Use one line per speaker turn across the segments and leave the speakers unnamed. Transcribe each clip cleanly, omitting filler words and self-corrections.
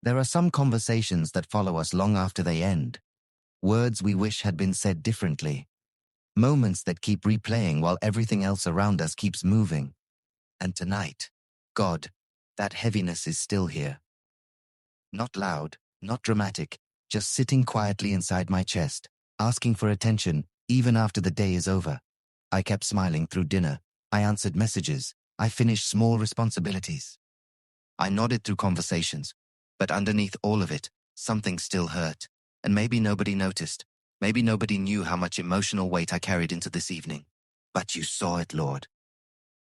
There are some conversations that follow us long after they end. Words we wish had been said differently. Moments that keep replaying while everything else around us keeps moving. And tonight, God, that heaviness is still here. Not loud, not dramatic, just sitting quietly inside my chest, asking for attention, even after the day is over. I kept smiling through dinner. I answered messages. I finished small responsibilities. I nodded through conversations. But underneath all of it, something still hurt. And maybe nobody noticed. Maybe nobody knew how much emotional weight I carried into this evening. But you saw it, Lord.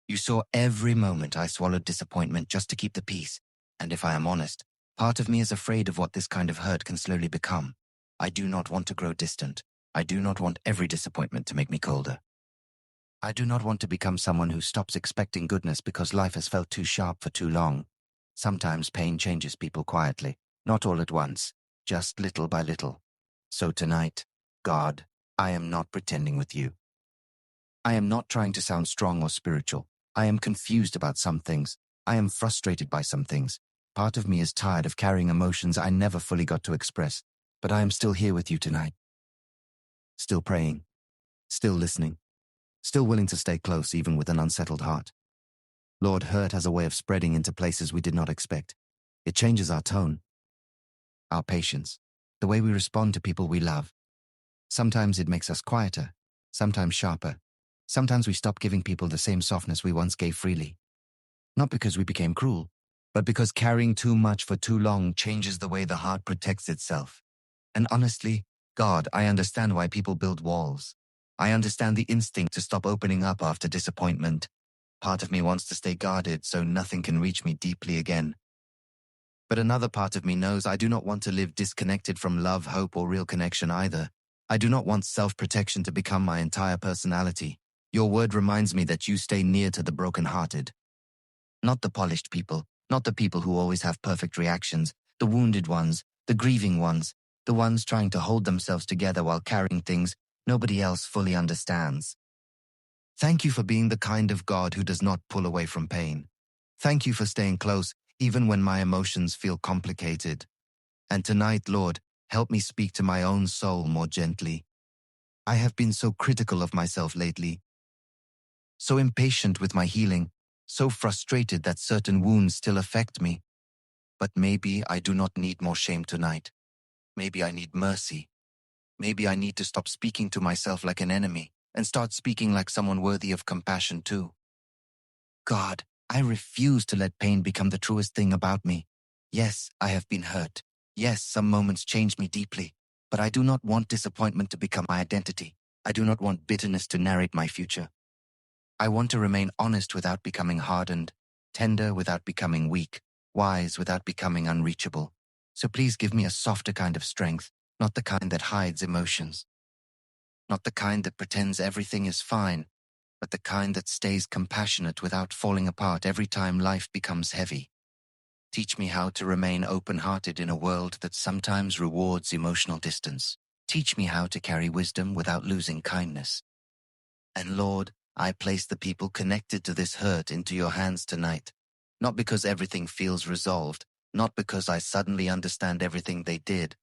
You saw every moment I swallowed disappointment just to keep the peace. And if I am honest, part of me is afraid of what this kind of hurt can slowly become. I do not want to grow distant. I do not want every disappointment to make me colder. I do not want to become someone who stops expecting goodness because life has felt too sharp for too long. Sometimes pain changes people quietly, not all at once, just little by little. So tonight, God, I am not pretending with you. I am not trying to sound strong or spiritual. I am confused about some things. I am frustrated by some things. Part of me is tired of carrying emotions I never fully got to express, but I am still here with you tonight. Still praying, still listening, still willing to stay close even with an unsettled heart. Lord, hurt has a way of spreading into places we did not expect. It changes our tone, our patience, the way we respond to people we love. Sometimes it makes us quieter, sometimes sharper. Sometimes we stop giving people the same softness we once gave freely. Not because we became cruel, but because carrying too much for too long changes the way the heart protects itself. And honestly, God, I understand why people build walls. I understand the instinct to stop opening up after disappointment. Part of me wants to stay guarded so nothing can reach me deeply again. But another part of me knows I do not want to live disconnected from love, hope, or real connection either. I do not want self-protection to become my entire personality. Your word reminds me that you stay near to the broken-hearted. Not the polished people, not the people who always have perfect reactions, the wounded ones, the grieving ones, the ones trying to hold themselves together while carrying things nobody else fully understands. Thank you for being the kind of God who does not pull away from pain. Thank you for staying close even when my emotions feel complicated. And tonight, Lord, help me speak to my own soul more gently. I have been so critical of myself lately, so impatient with my healing, so frustrated that certain wounds still affect me. But maybe I do not need more shame tonight. Maybe I need mercy. Maybe I need to stop speaking to myself like an enemy and start speaking like someone worthy of compassion too. God, I refuse to let pain become the truest thing about me. Yes, I have been hurt. Yes, some moments changed me deeply. But I do not want disappointment to become my identity. I do not want bitterness to narrate my future. I want to remain honest without becoming hardened, tender without becoming weak, wise without becoming unreachable. So please give me a softer kind of strength, not the kind that hides emotions. Not the kind that pretends everything is fine, but the kind that stays compassionate without falling apart every time life becomes heavy. Teach me how to remain open-hearted in a world that sometimes rewards emotional distance. Teach me how to carry wisdom without losing kindness. And Lord, I place the people connected to this hurt into your hands tonight. Not because everything feels resolved, not because I suddenly understand everything they did,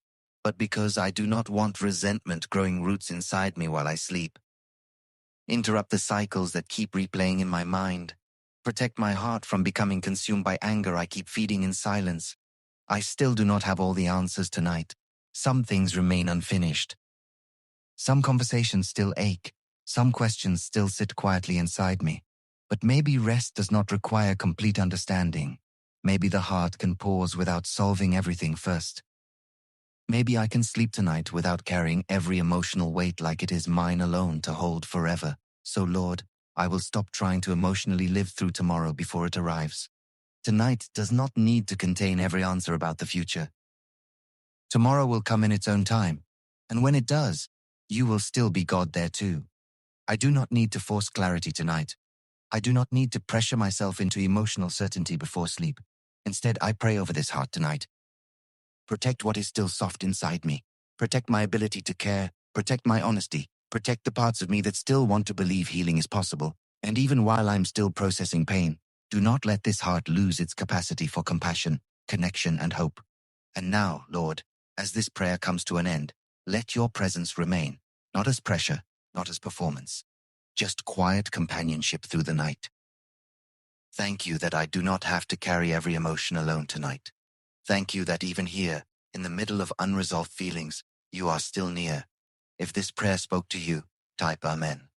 but because I do not want resentment growing roots inside me while I sleep. Interrupt the cycles that keep replaying in my mind. Protect my heart from becoming consumed by anger I keep feeding in silence. I still do not have all the answers tonight. Some things remain unfinished. Some conversations still ache. Some questions still sit quietly inside me. But maybe rest does not require complete understanding. Maybe the heart can pause without solving everything first. Maybe I can sleep tonight without carrying every emotional weight like it is mine alone to hold forever. So Lord, I will stop trying to emotionally live through tomorrow before it arrives. Tonight does not need to contain every answer about the future. Tomorrow will come in its own time, and when it does, you will still be God there too. I do not need to force clarity tonight. I do not need to pressure myself into emotional certainty before sleep. Instead, I pray over this heart tonight. Protect what is still soft inside me. Protect my ability to care. Protect my honesty. Protect the parts of me that still want to believe healing is possible. And even while I'm still processing pain, do not let this heart lose its capacity for compassion, connection, and hope. And now, Lord, as this prayer comes to an end, let your presence remain, not as pressure, not as performance, just quiet companionship through the night. Thank you that I do not have to carry every emotion alone tonight. Thank you that even here, in the middle of unresolved feelings, you are still near. If this prayer spoke to you, type Amen.